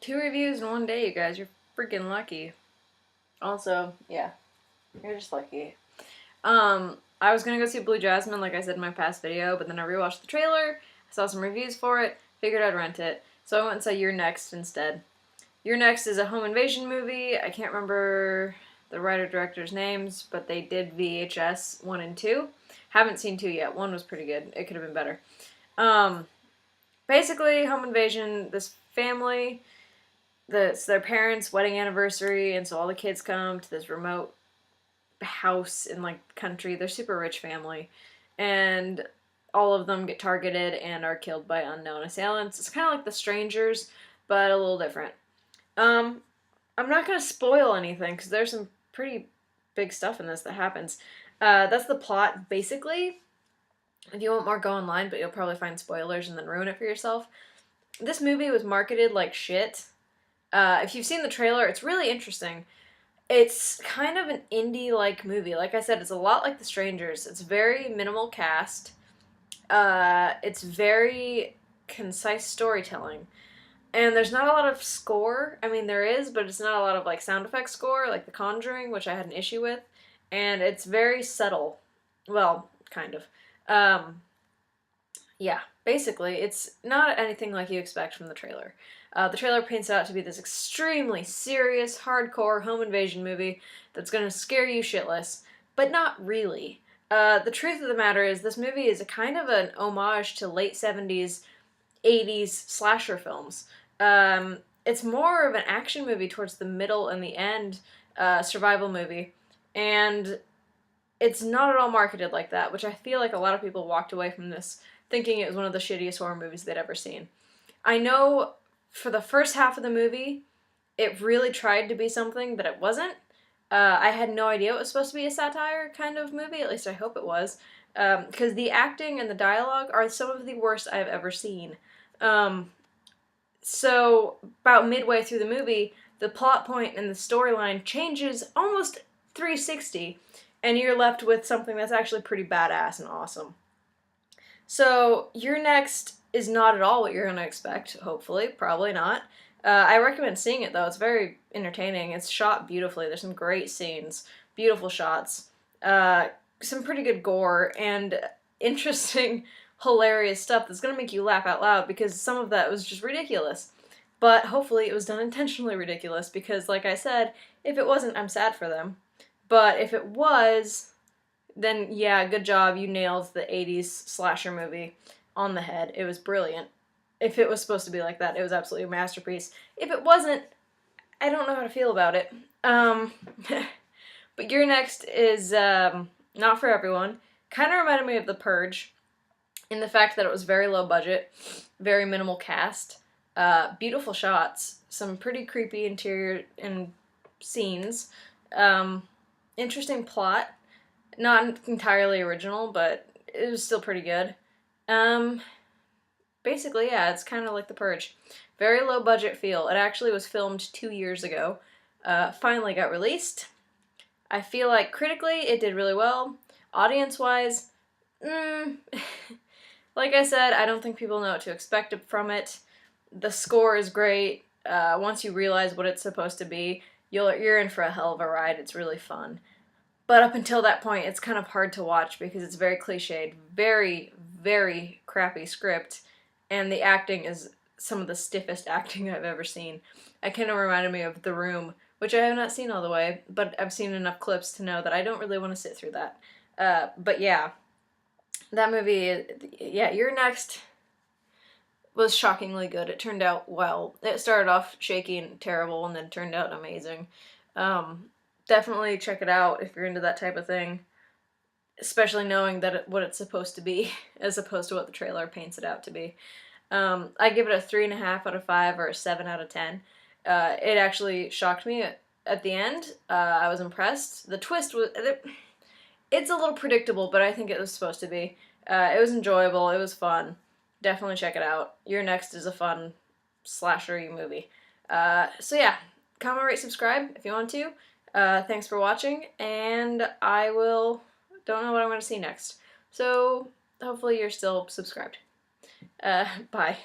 2 reviews in one day, you guys. You're freaking lucky. Also, yeah, you're just lucky. I was gonna go see Blue Jasmine, like I said in my past video, but then I rewatched the trailer, I saw some reviews for it, figured I'd rent it. So I went and saw You're Next instead. You're Next is a home invasion movie. I can't remember the writer-director's names, but they did VHS 1 and 2. Haven't seen 2 yet. 1 was pretty good. It could have been better. Basically, home invasion, this family, it's their parents' wedding anniversary, and so all the kids come to this remote house in, like, country. They're super rich family, and all of them get targeted and are killed by unknown assailants. It's kind of like The Strangers, but a little different. I'm not gonna spoil anything, because there's some pretty big stuff in this that happens. That's the plot, basically. If you want more, go online, but you'll probably find spoilers and then ruin it for yourself. This movie was marketed like shit. If you've seen the trailer, it's really interesting. It's kind of an indie-like movie. Like I said, it's a lot like The Strangers. It's very minimal cast. It's very concise storytelling. And there's not a lot of score. I mean, there is, but it's not a lot of, like, sound effect score, like The Conjuring, which I had an issue with. And it's very subtle. Well, kind of. Yeah, basically, it's not anything like you expect from the trailer. The trailer paints it out to be this extremely serious, hardcore home invasion movie that's gonna scare you shitless, but not really. The truth of the matter is this movie is a kind of an homage to late 70s, 80s slasher films. It's more of an action movie towards the middle and the end, survival movie, and it's not at all marketed like that, which I feel like a lot of people walked away from this thinking it was one of the shittiest horror movies they'd ever seen. I know for the first half of the movie, it really tried to be something, but it wasn't. I had no idea it was supposed to be a satire kind of movie, at least I hope it was, because the acting and the dialogue are some of the worst I've ever seen. So, about midway through the movie, the plot point and the storyline changes almost 360, and you're left with something that's actually pretty badass and awesome. So, You're Next is not at all what you're going to expect, hopefully. Probably not. I recommend seeing it, though. It's very entertaining. It's shot beautifully. There's some great scenes, beautiful shots, some pretty good gore, and interesting, hilarious stuff that's going to make you laugh out loud, because some of that was just ridiculous. But hopefully it was done intentionally ridiculous, because, like I said, if it wasn't, I'm sad for them. But if it was, then yeah, good job, you nailed the 80s slasher movie on the head. It was brilliant. If it was supposed to be like that, it was absolutely a masterpiece. If it wasn't, I don't know how to feel about it. But You're Next is not for everyone. Kind of reminded me of The Purge in the fact that it was very low budget, very minimal cast, beautiful shots, some pretty creepy interior and scenes, interesting plot, not entirely original, but it was still pretty good. Basically, yeah, it's kind of like The Purge. Very low budget feel. It actually was filmed 2 years ago. Finally got released. I feel like critically it did really well. Audience-wise, like I said, I don't think people know what to expect from it. The score is great. Once you realize what it's supposed to be, you're in for a hell of a ride. It's really fun. But up until that point, it's kind of hard to watch because it's very cliched, very, very crappy script, and the acting is some of the stiffest acting I've ever seen. It kind of reminded me of The Room, which I have not seen all the way, but I've seen enough clips to know that I don't really want to sit through that. But yeah, that movie, yeah, You're Next was shockingly good. It turned out well. It started off shaky and terrible, and then turned out amazing. Definitely check it out if you're into that type of thing, especially knowing that what it's supposed to be as opposed to what the trailer paints it out to be. I give it a 3.5 out of 5 or a 7 out of 10. It actually shocked me at the end. I was impressed. The twist was... It's a little predictable, but I think it was supposed to be. It was enjoyable. It was fun. Definitely check it out. You're Next is a fun slasher-y movie. So yeah, comment, rate, subscribe if you want to. Thanks for watching, and don't know what I'm going to see next. So hopefully you're still subscribed. Bye.